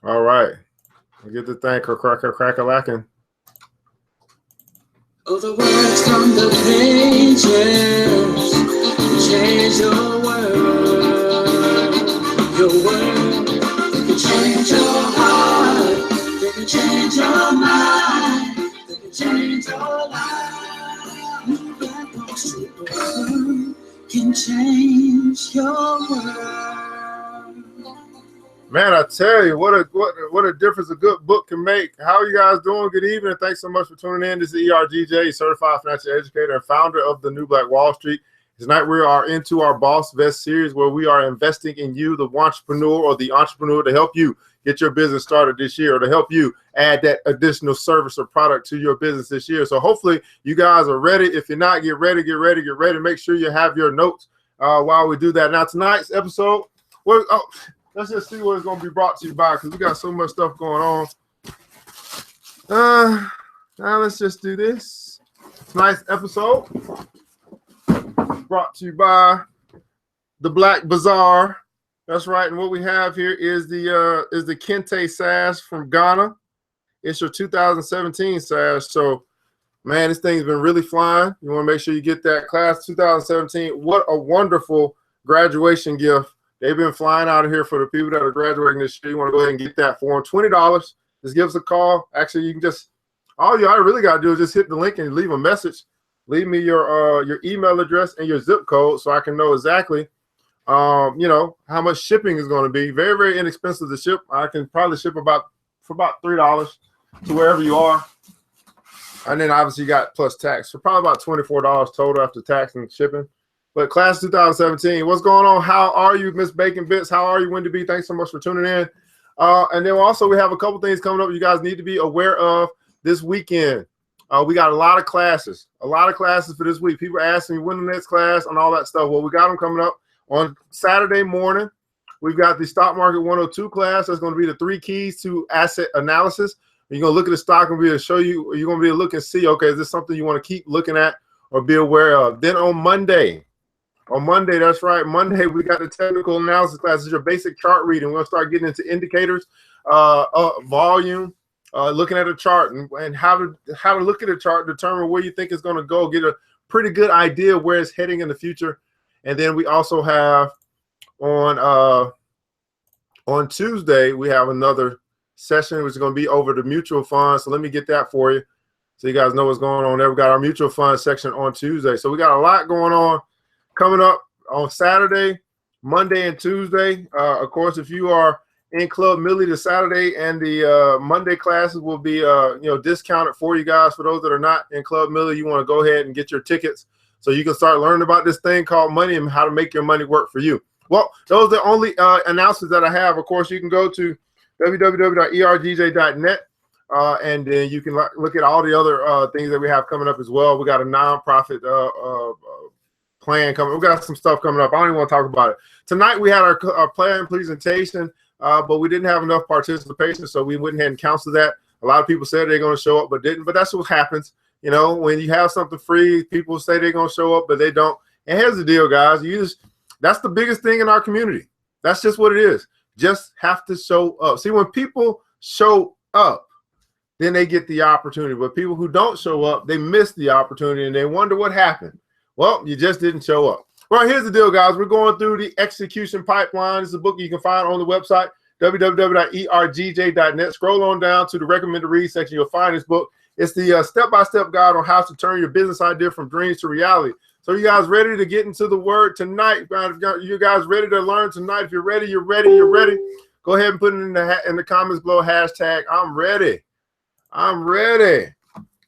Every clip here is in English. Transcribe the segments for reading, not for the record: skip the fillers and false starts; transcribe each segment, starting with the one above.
All right. We'll get the thing crack-a-lacking. Oh, the words from the pages change your world. Your world. They can change your heart. They can change your mind. They can change your life. New Black Wall Street can change your world. Man, I tell you, what a difference a good book can make. How are you guys doing? Good evening. Thanks so much for tuning in. This is ERGJ, Certified Financial Educator and founder of the New Black Wall Street. Tonight we are into our Boss Vest series where we are investing in you, the entrepreneur or the entrepreneur, to help you get your business started this year or to help you add that additional service or product to your business this year. So hopefully you guys are ready. If you're not, get ready. Make sure you have your notes while we do that. Now, tonight's episode, let's just see what it's going to be brought to you by because we got so much stuff going on. Now let's just do this. Tonight's episode brought to you by the Black Bazaar. That's right. And what we have here is the Kente sash from Ghana. It's your 2017 sash. So, man, this thing's been really flying. You want to make sure you get that class 2017. What a wonderful graduation gift. They've been flying out of here for the people that are graduating this year. You want to go ahead and get that for them. $20. Just give us a call. Actually, you can just, all you really got to do is just hit the link and leave a message. Leave me your email address and your zip code so I can know exactly, how much shipping is going to be. Very, very inexpensive to ship. I can probably ship for about $3 to wherever you are. And then obviously you got plus tax. So probably about $24 total after tax and shipping. But class 2017, what's going on? How are you, Miss Bacon Bits? How are you, Wendy B? Thanks so much for tuning in. And then also we have a couple things coming up you guys need to be aware of this weekend. We got a lot of classes for this week. People are asking me when the next class and all that stuff. Well, we got them coming up on Saturday morning. We've got the Stock Market 102 class. That's going to be the 3 keys to asset analysis. You're going to look at the stock and be able to show you, or you're going to be able to look and see, okay, is this something you want to keep looking at or be aware of? Then on Monday, that's right, Monday, we got the technical analysis class. This is your basic chart reading. We're going to start getting into indicators, volume, looking at a chart and how to look at a chart, determine where you think it's going to go, get a pretty good idea of where it's heading in the future. And then we also have on Tuesday, we have another session, which is going to be over the mutual funds. So let me get that for you so you guys know what's going on there. We got our mutual fund section on Tuesday. So we got a lot going on coming up on Saturday, Monday, and Tuesday. Of course, if you are in Club Millie, the Saturday and the Monday classes will be discounted for you guys. For those that are not in Club Millie, you want to go ahead and get your tickets so you can start learning about this thing called money and how to make your money work for you. Well, those are the only announcements that I have. Of course, you can go to www.ergj.net and then you can look at all the other things that we have coming up as well. We got a nonprofit plan coming. We got some stuff coming up. I don't even want to talk about it. Tonight we had our plan presentation, but we didn't have enough participation, so we went ahead and canceled that. A lot of people said they're going to show up, but didn't. But that's what happens. When you have something free, people say they're going to show up, but they don't. And here's the deal, guys. That's the biggest thing in our community. That's just what it is. Just have to show up. See, when people show up, then they get the opportunity. But people who don't show up, they miss the opportunity, and they wonder what happened. Well, you just didn't show up. Well, here's the deal, guys. We're going through the execution pipeline. It's a book you can find on the website, www.ergj.net. Scroll on down to the recommended read section. You'll find this book. It's the step-by-step guide on how to turn your business idea from dreams to reality. So you guys ready to get into the word tonight? You guys ready to learn tonight? If you're ready, you're ready, you're ready. Go ahead and put it in the comments below, hashtag I'm ready. I'm ready.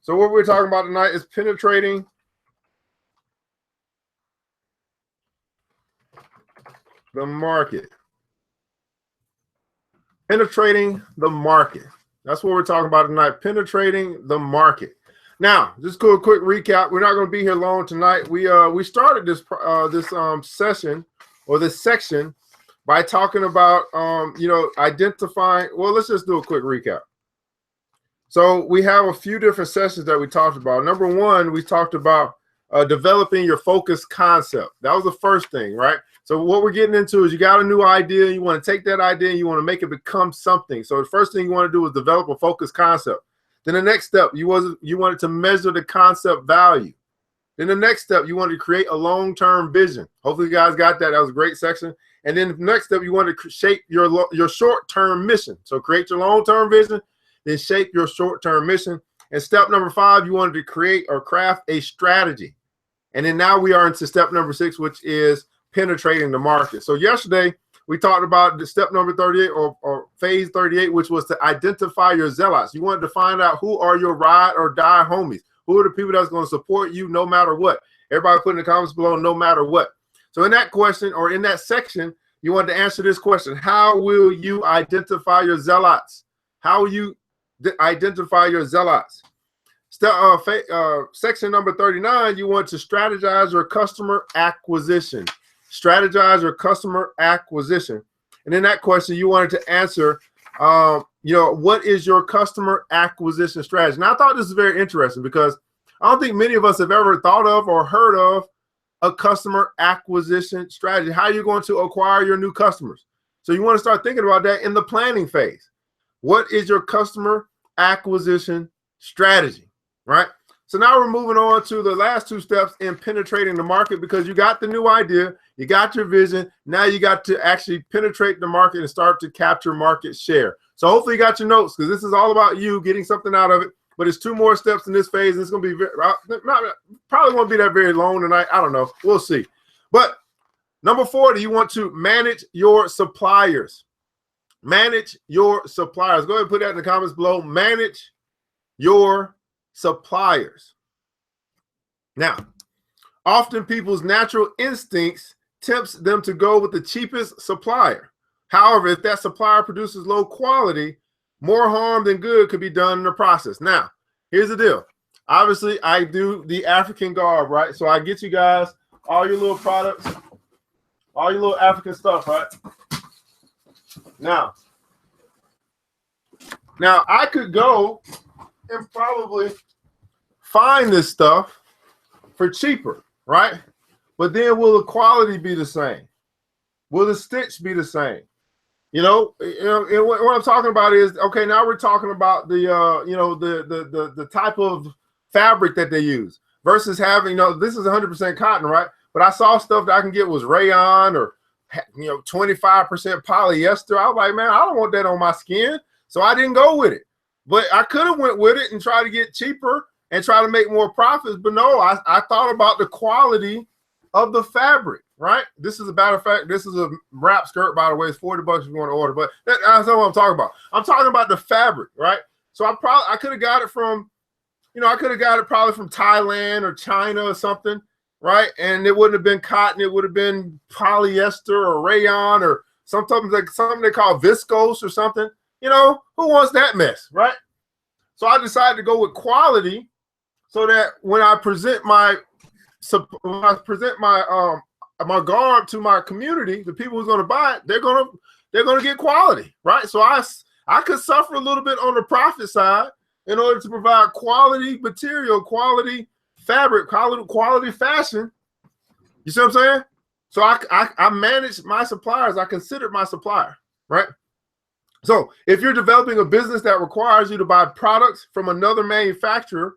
So what we're talking about tonight is penetrating the market. Penetrating the market. That's what we're talking about tonight, penetrating the market. Now, just a quick recap. We're not going to be here long tonight. We started this session or this section by talking about identifying. Well, let's just do a quick recap. So we have a few different sessions that we talked about. Number one, we talked about developing your focus concept. That was the first thing, right? So what we're getting into is you got a new idea. You want to take that idea and you want to make it become something. So the first thing you want to do is develop a focused concept. Then the next step, you wanted to measure the concept value. Then the next step, you wanted to create a long-term vision. Hopefully you guys got that. That was a great section. And then the next step, you wanted to shape your short-term mission. So create your long-term vision, then shape your short-term mission. And step number 5, you wanted to create or craft a strategy. And then now we are into step number 6, which is penetrating the market. So yesterday, we talked about the step number 38 or phase 38, which was to identify your zealots. You wanted to find out who are your ride or die homies. Who are the people that's going to support you no matter what? Everybody put in the comments below, no matter what. So in that question or in that section, you want to answer this question. How will you identify your zealots? How will you identify your zealots? Section number 39, you want to strategize your customer acquisition. Strategize your customer acquisition. And in that question, you wanted to answer, what is your customer acquisition strategy? And I thought this was very interesting because I don't think many of us have ever thought of or heard of a customer acquisition strategy. How are you going to acquire your new customers? So you want to start thinking about that in the planning phase. What is your customer acquisition strategy, right? So now we're moving on to the last 2 steps in penetrating the market, because you got the new idea, you got your vision, now you got to actually penetrate the market and start to capture market share. So hopefully you got your notes, because this is all about you getting something out of it. But it's 2 more steps in this phase, and it's going to be probably won't be that very long tonight. I don't know. We'll see. But number 40, you want to manage your suppliers. Manage your suppliers. Go ahead and put that in the comments below. Manage your suppliers. Now, often people's natural instincts tempts them to go with the cheapest supplier. However, if that supplier produces low quality, more harm than good could be done in the process. Now, here's the deal. Obviously, I do the African garb, right? So I get you guys all your little products, all your little African stuff, right? Now I could go and probably find this stuff for cheaper, right? But then will the quality be the same? Will the stitch be the same? What I'm talking about is, okay, now we're talking about the type of fabric that they use versus having, this is 100% cotton, right? But I saw stuff that I can get was rayon or 25% polyester. I was like, man, I don't want that on my skin. So I didn't go with it. But I could have went with it and tried to get cheaper and try to make more profits. But no, I thought about the quality of the fabric, right? This is a matter of fact, this is a wrap skirt, by the way. It's $40 if you want to order, but that's not what I'm talking about. I'm talking about the fabric, right? So I could have got it from, probably from Thailand or China or something, right? And it wouldn't have been cotton. It would have been polyester or rayon or something they call viscose or something. Who wants that mess, right? So I decided to go with quality so that when I present my my garb to my community, the people who's going to buy it, they're going to get quality, right? So I could suffer a little bit on the profit side in order to provide quality material, quality fabric, quality fashion. You see what I'm saying? So I manage my suppliers. I consider my supplier, right? So if you're developing a business that requires you to buy products from another manufacturer,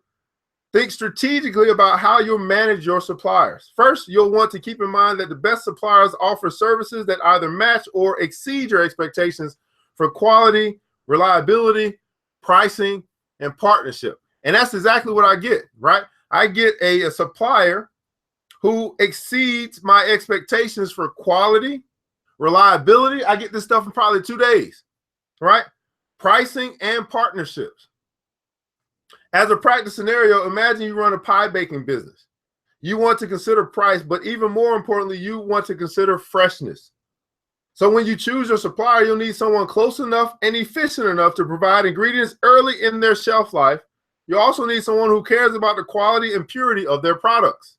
think strategically about how you'll manage your suppliers. First, you'll want to keep in mind that the best suppliers offer services that either match or exceed your expectations for quality, reliability, pricing, and partnership. And that's exactly what I get, right? I get a supplier who exceeds my expectations for quality, reliability. I get this stuff in probably 2 days, right? Pricing and partnerships. As a practice scenario, imagine you run a pie baking business. You want to consider price, but even more importantly, you want to consider freshness. So when you choose your supplier, you'll need someone close enough and efficient enough to provide ingredients early in their shelf life. You also need someone who cares about the quality and purity of their products.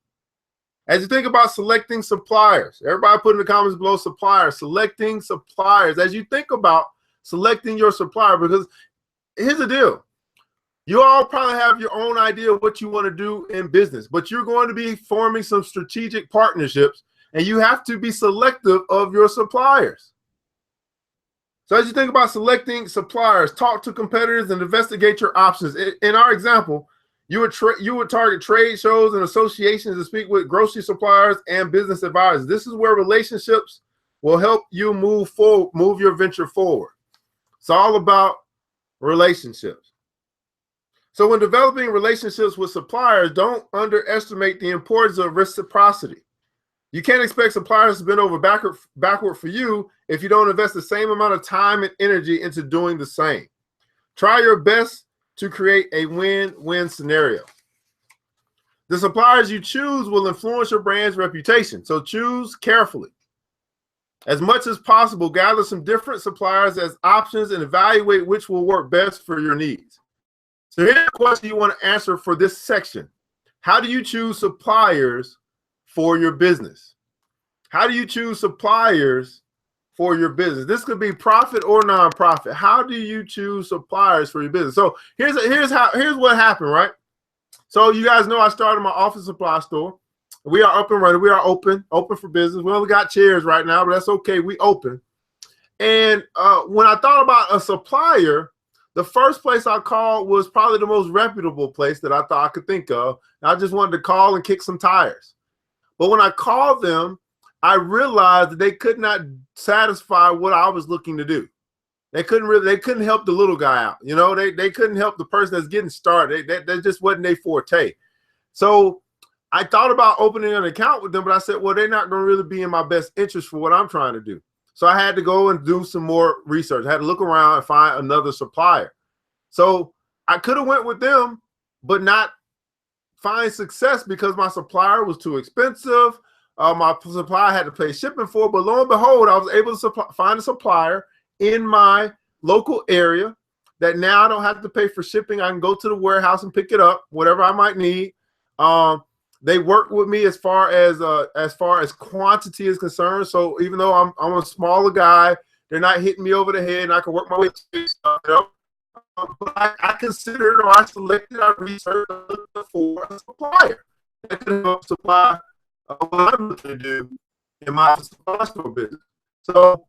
As you think about selecting suppliers, everybody put in the comments below suppliers, selecting suppliers. As you think about selecting your supplier, because here's the deal. You all probably have your own idea of what you want to do in business, but you're going to be forming some strategic partnerships and you have to be selective of your suppliers. So as you think about selecting suppliers, talk to competitors and investigate your options. In our example, you would target trade shows and associations to speak with grocery suppliers and business advisors. This is where relationships will help you move your venture forward. It's all about relationships. So when developing relationships with suppliers, don't underestimate the importance of reciprocity. You can't expect suppliers to bend over backward for you if you don't invest the same amount of time and energy into doing the same. Try your best to create a win-win scenario. The suppliers you choose will influence your brand's reputation, so choose carefully. As much as possible, gather some different suppliers as options and evaluate which will work best for your needs. So here's the question you want to answer for this section. How do you choose suppliers for your business? How do you choose suppliers for your business? This could be profit or nonprofit. How do you choose suppliers for your business? So here's what happened, right? So you guys know I started my office supply store. We are up and running. We are open for business. We only got chairs right now, but that's okay. We open. And when I thought about a supplier, the first place I called was probably the most reputable place that I thought I could think of. I just wanted to call and kick some tires. But when I called them, I realized that they could not satisfy what I was looking to do. They couldn't help the little guy out. You know, they couldn't help the person that's getting started. That just wasn't their forte. So I thought about opening an account with them, but I said, well, they're not going to really be in my best interest for what I'm trying to do. So I had to go and do some more research. I had to look around and find another supplier. So I could have went with them, but not find success because my supplier was too expensive. My supplier had to pay shipping for, but lo and behold, I was able to find a supplier in my local area that now I don't have to pay for shipping. I can go to the warehouse and pick it up, whatever I might need. They work with me as far as quantity is concerned. So even though I'm a smaller guy, they're not hitting me over the head, and I can work my way to stuff. You know? But I considered, or I selected, I researched for a supplier that could help supply what I'm looking to do in my supply store business. So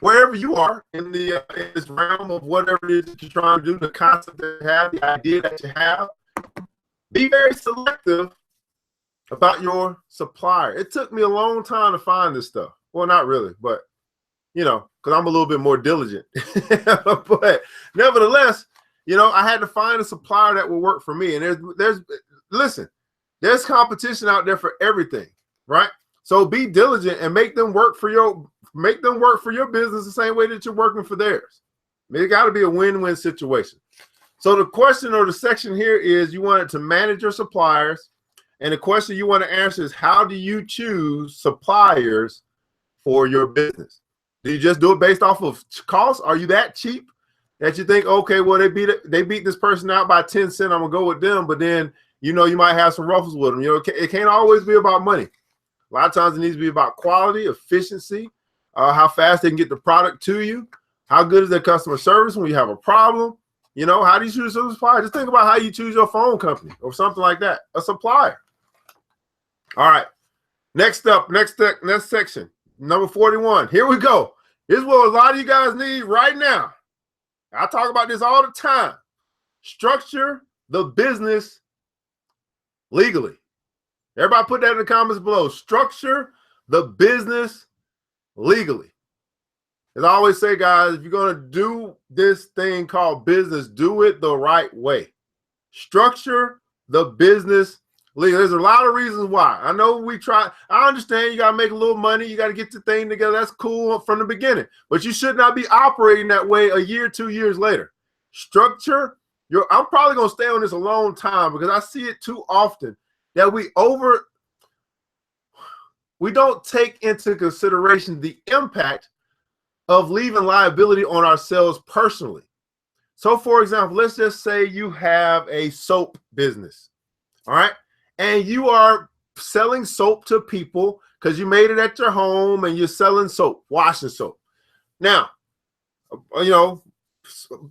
wherever you are in this realm of whatever it is that you're trying to do, the concept that you have, the idea that you have, be very selective about your supplier. It took me a long time to find this stuff. Well, not really, but you know, because I'm a little bit more diligent. But nevertheless, you know, I had to find a supplier that will work for me. And there's competition out there for everything, right? So be diligent and make them work for your business the same way that you're working for theirs. I mean, it got to be a win-win situation. So the question or the section here is you want to manage your suppliers. And the question you want to answer is, how do you choose suppliers for your business? Do you just do it based off of cost? Are you that cheap that you think, okay, well, they beat this person out by 10 cents, I'm going to go with them, but then, you know, you might have some ruffles with them. You know, it can't always be about money. A lot of times it needs to be about quality, efficiency, how fast they can get the product to you, how good is their customer service when you have a problem. You know, how do you choose a supplier? Just think about how you choose your phone company or something like that, a supplier. All right, next section, number 41. Here we go. Here's what a lot of you guys need right now. I talk about this all the time. Structure the business legally. Everybody put that in the comments below. Structure the business legally. As I always say, guys, if you're going to do this thing called business, do it the right way. Structure the business legally. There's a lot of reasons why. I know we try. I understand you got to make a little money. You got to get the thing together. That's cool from the beginning. But you should not be operating that way a year, 2 years later. Structure your. I'm probably going to stay on this a long time because I see it too often that we don't take into consideration the impact of leaving liability on ourselves personally. So for example, let's just say you have a soap business, all right? And you are selling soap to people because you made it at your home and you're selling soap, washing soap. Now, you know,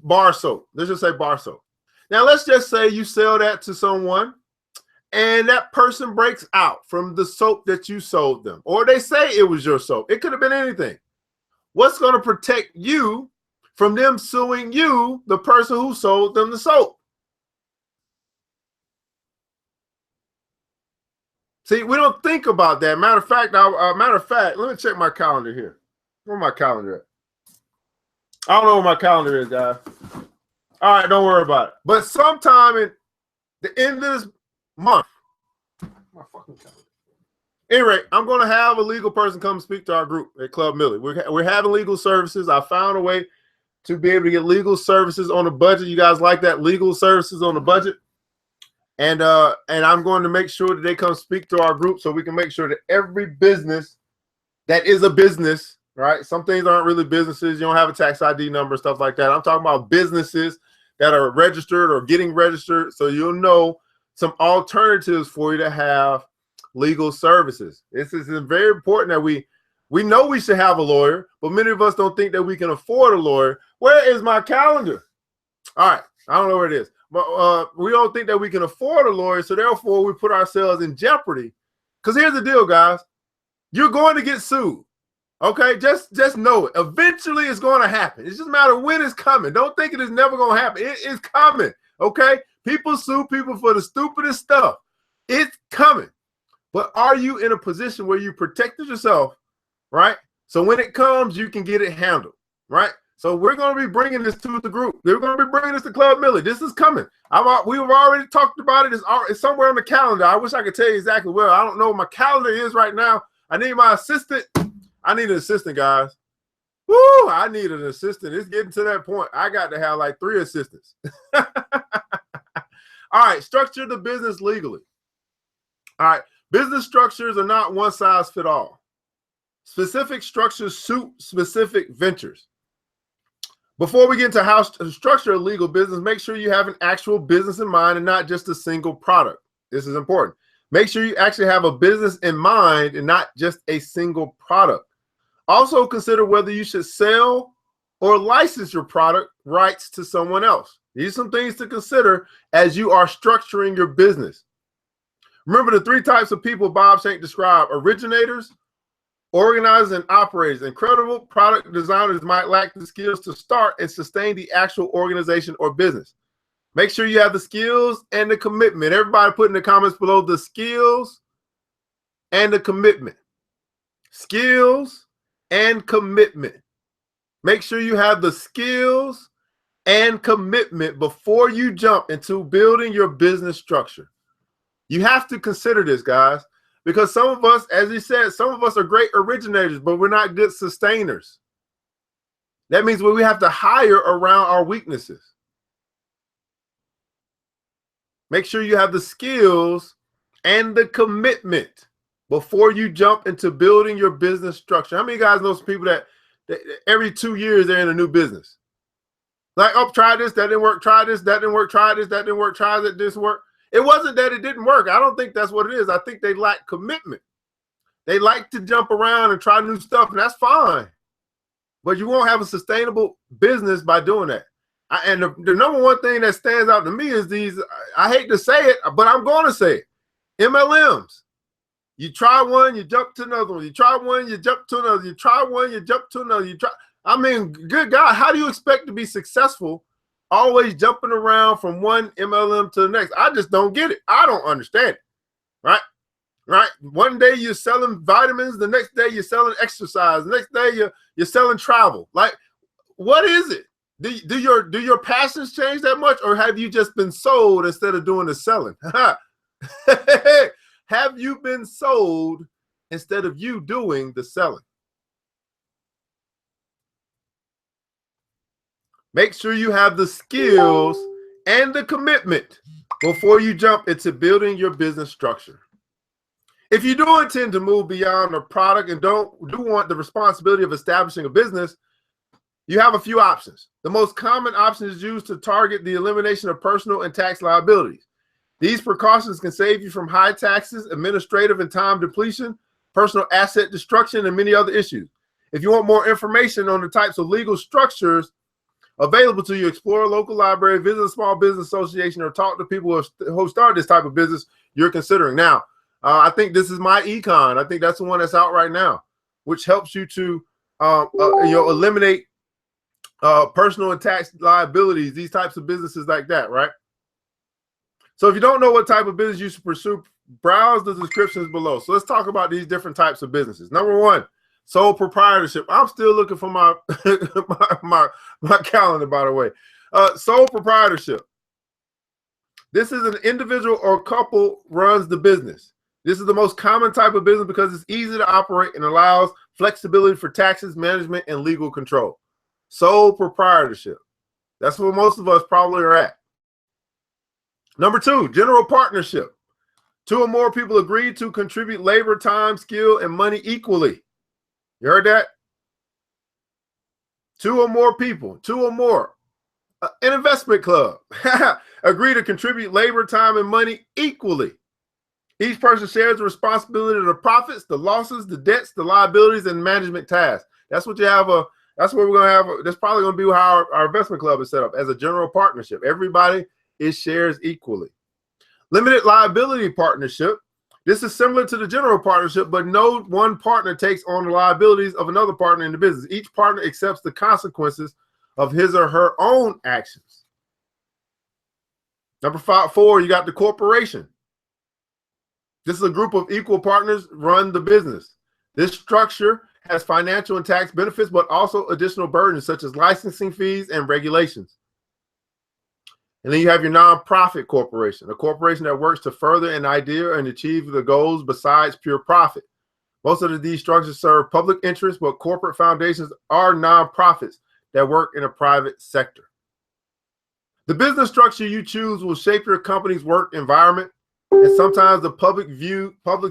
bar soap. Let's just say bar soap. Now, let's just say you sell that to someone and that person breaks out from the soap that you sold them, or they say it was your soap. It could have been anything. What's going to protect you from them suing you, the person who sold them the soap? See, we don't think about that. Matter of fact, let me check my calendar here. Where's my calendar at? I don't know where my calendar is, guys. All right, don't worry about it. But sometime in the end of this month, my fucking calendar. Anyway, I'm going to have a legal person come speak to our group at Club Millie. We're having legal services. I found a way to be able to get legal services on a budget. You guys like that? Legal services on a budget. And I'm going to make sure that they come speak to our group so we can make sure that every business that is a business, right? Some things aren't really businesses. You don't have a tax ID number, stuff like that. I'm talking about businesses that are registered or getting registered. So you'll know some alternatives for you to have legal services. This is very important that we know we should have a lawyer, but many of us don't think that we can afford a lawyer. Where is my calendar? All right, I don't know where it is, but we don't think that we can afford a lawyer, so therefore we put ourselves in jeopardy. Because here's the deal, guys. You're going to get sued. Okay, just know it. Eventually it's going to happen. It's just a matter of when it's coming. Don't think it is never going to happen. It is coming. Okay, people sue people for the stupidest stuff. It's coming. But are you in a position where you protected yourself, right? So when it comes, you can get it handled, right? So we're going to be bringing this to the group. We're going to be bringing this to Club Millie. This is coming. We've already talked about it. It's somewhere on the calendar. I wish I could tell you exactly where. I don't know what my calendar is right now. I need my assistant. I need an assistant, guys. Woo! I need an assistant. It's getting to that point. I got to have like 3 assistants. All right, structure the business legally. All right. Business structures are not one size fit all. Specific structures suit specific ventures. Before we get into how to structure a legal business, make sure you have an actual business in mind and not just a single product. This is important. Make sure you actually have a business in mind and not just a single product. Also consider whether you should sell or license your product rights to someone else. These are some things to consider as you are structuring your business. Remember the 3 types of people Bob Shank described: originators, organizers, and operators. Incredible product designers might lack the skills to start and sustain the actual organization or business. Make sure you have the skills and the commitment. Everybody put in the comments below the skills and the commitment. Skills and commitment. Make sure you have the skills and commitment before you jump into building your business structure. You have to consider this, guys, because some of us, as he said, some of us are great originators, but we're not good sustainers. That means we have to hire around our weaknesses. Make sure you have the skills and the commitment before you jump into building your business structure. How many of you guys know some people that every 2 years they're in a new business? Like, oh, try this, that didn't work, try this, that didn't work, try this, that didn't work, try that, this work. It wasn't that it didn't work. I don't think that's what it is. I think they lack commitment. They like to jump around and try new stuff, and that's fine. But you won't have a sustainable business by doing that. And the number one thing that stands out to me is these, I hate to say it, but I'm going to say it, MLMs. You try one, you jump to another one. You try one, you jump to another. You try one, you jump to another. I mean, good God, how do you expect to be successful always jumping around from one MLM to the next? I just don't get it. I don't understand it, right? Right? One day you're selling vitamins, the next day you're selling exercise, the next day you're selling travel. Like, what is it? Do your passions change that much, or have you just been sold instead of doing the selling? Have you been sold instead of you doing the selling? Make sure you have the skills and the commitment before you jump into building your business structure. If you do intend to move beyond a product and do want the responsibility of establishing a business, you have a few options. The most common option is used to target the elimination of personal and tax liabilities. These precautions can save you from high taxes, administrative and time depletion, personal asset destruction, and many other issues. If you want more information on the types of legal structures available to you, explore a local library, visit a small business association, or talk to people who start this type of business. you're considering. Now, I think this is my econ. I think that's the one that's out right now, which helps you to eliminate personal and tax liabilities, these types of businesses like that, right? So if you don't know what type of business you should pursue, browse the descriptions below. So let's talk about these different types of businesses. Number one, sole proprietorship. I'm still looking for my my calendar, by the way. Sole proprietorship. This is an individual or couple runs the business. This is the most common type of business because it's easy to operate and allows flexibility for taxes, management, and legal control. Sole proprietorship. That's where most of us probably are at. Number two, general partnership. Two or more people agree to contribute labor, time, skill, and money equally. You heard that? Two or more people, two or more. An investment club agree to contribute labor, time, and money equally. Each person shares the responsibility of the profits, the losses, the debts, the liabilities, and management tasks. That's what you have. That's what we're going to have. That's probably going to be how our investment club is set up, as a general partnership. Everybody is shares equally. Limited liability partnership. This is similar to the general partnership, but no one partner takes on the liabilities of another partner in the business. Each partner accepts the consequences of his or her own actions. Number four, you got the corporation. This is a group of equal partners run the business. This structure has financial and tax benefits, but also additional burdens such as licensing fees and regulations. And then you have your nonprofit corporation, a corporation that works to further an idea and achieve the goals besides pure profit. Most of these structures serve public interest, but corporate foundations are nonprofits that work in a private sector. The business structure you choose will shape your company's work environment and sometimes the public's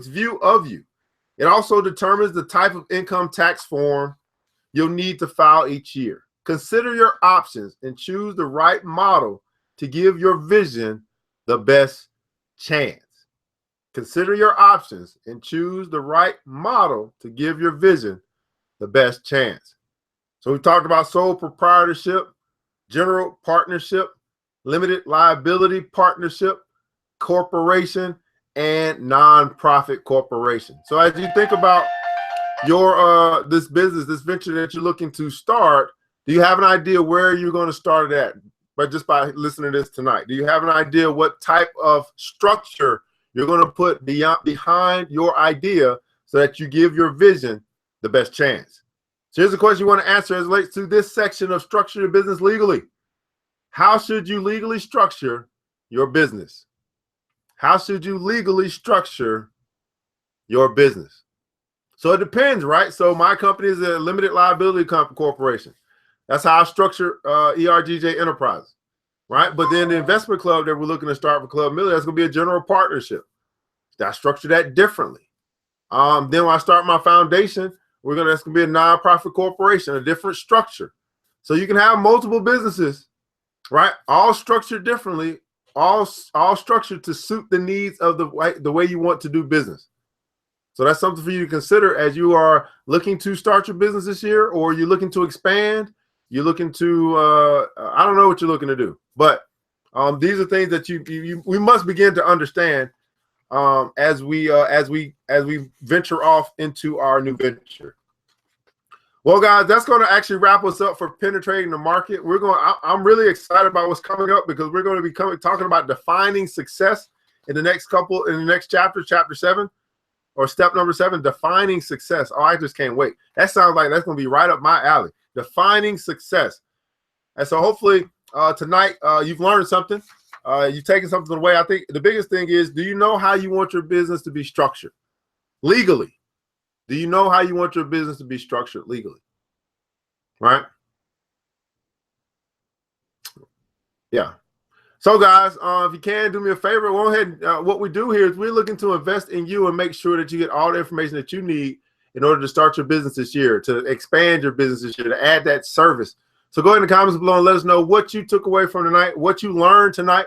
view of you. It also determines the type of income tax form you'll need to file each year. Consider your options and choose the right model to give your vision the best chance. Consider your options and choose the right model to give your vision the best chance. So we talked about sole proprietorship, general partnership, limited liability partnership, corporation, and nonprofit corporation. So as you think about your this business, this venture that you're looking to start, do you have an idea where you're going to start it at? But just by listening to this tonight, do you have an idea what type of structure you're going to put behind your idea so that you give your vision the best chance? So here's the question you want to answer as it relates to this section of structure your business legally. How should you legally structure your business? How should you legally structure your business? So it depends, right? So my company is a limited liability corporation. That's how I structure ERGJ Enterprises, right? But then the investment club that we're looking to start for Club Miller, that's going to be a general partnership. I structure that differently. Then when I start my foundation, that's going to be a nonprofit corporation, a different structure. So you can have multiple businesses, right? All structured differently, all structured to suit the needs of the way you want to do business. So that's something for you to consider as you are looking to start your business this year, or you're looking to expand. You're looking to, I don't know what you're looking to do, but these are things that we must begin to understand as we venture off into our new venture. Well, guys, that's going to actually wrap us up for penetrating the market. I'm really excited about what's coming up because we're going to be talking about defining success in the next chapter, chapter 7. Or step number 7, defining success. Oh, I just can't wait. That sounds like that's going to be right up my alley. Defining success. And so hopefully tonight you've learned something. You've taken something away. I think the biggest thing is, do you know how you want your business to be structured legally? Do you know how you want your business to be structured legally? Right? Yeah. So guys, if you can do me a favor, go ahead. What we do here is we're looking to invest in you and make sure that you get all the information that you need in order to start your business this year, to expand your business this year, to add that service. So go ahead in the comments below and let us know what you took away from tonight, what you learned tonight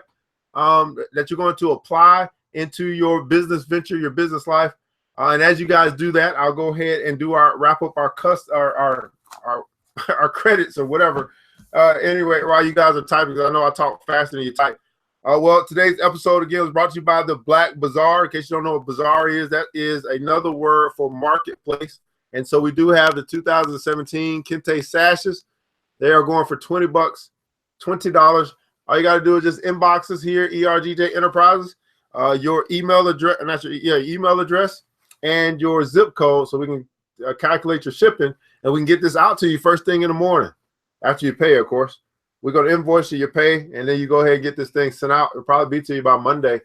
that you're going to apply into your business venture, your business life. And as you guys do that, I'll go ahead and wrap up our credits or whatever. Anyway, while you guys are typing, because I know I talk faster than you type. Well, today's episode again was brought to you by the Black Bazaar. In case you don't know what bazaar is, that is another word for marketplace. And so we do have the 2017 Kente sashes. They are going for $20, $20. All you got to do is just inbox us here, ERGJ Enterprises, your email address, and that's your email address and your zip code, so we can calculate your shipping, and we can get this out to you first thing in the morning after you pay, of course. We're going to invoice you your pay, and then you go ahead and get this thing sent out. It'll probably be to you by Monday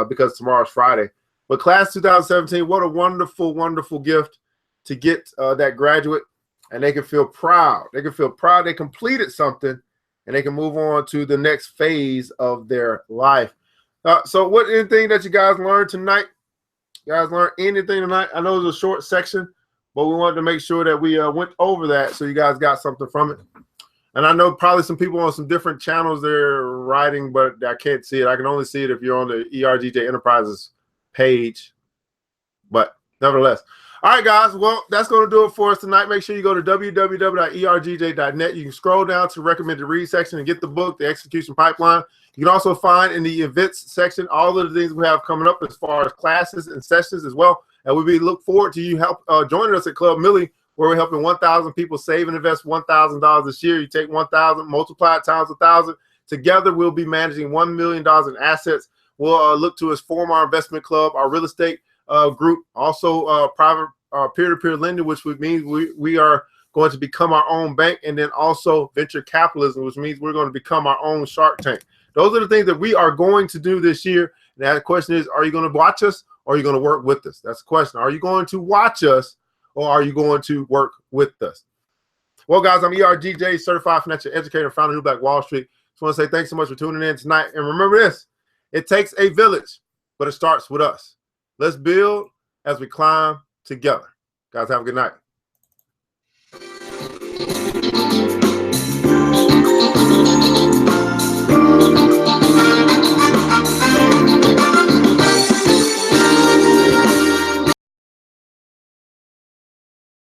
because tomorrow's Friday. But class 2017, what a wonderful, wonderful gift to get that graduate, and they can feel proud. They can feel proud they completed something, and they can move on to the next phase of their life. So what, anything that you guys learned tonight? You guys learned anything tonight? I know it was a short section, but we wanted to make sure that we went over that so you guys got something from it. And I know probably some people on some different channels they're writing, but I can't see it. I can only see it if you're on the ERGJ Enterprises page. But nevertheless. All right, guys. Well, that's going to do it for us tonight. Make sure you go to www.ergj.net. You can scroll down to the recommended read section and get the book, The Execution Pipeline. You can also find in the events section all of the things we have coming up as far as classes and sessions as well. And we look forward to you joining us at Club Millie, where we're helping 1,000 people save and invest $1,000 this year. You take 1,000, multiply it times 1,000. Together, we'll be managing $1 million in assets. We'll look to form our investment club, our real estate group, also private peer-to-peer lending, which would mean we are going to become our own bank, and then also venture capitalism, which means we're going to become our own Shark Tank. Those are the things that we are going to do this year. And the question is, are you going to watch us or are you going to work with us? That's the question. Are you going to watch us or are you going to work with us? Well, guys, I'm ERGJ, certified financial educator, founder of New Black Wall Street. Just want to say thanks so much for tuning in tonight. And remember this, it takes a village, but it starts with us. Let's build as we climb together. Guys, have a good night.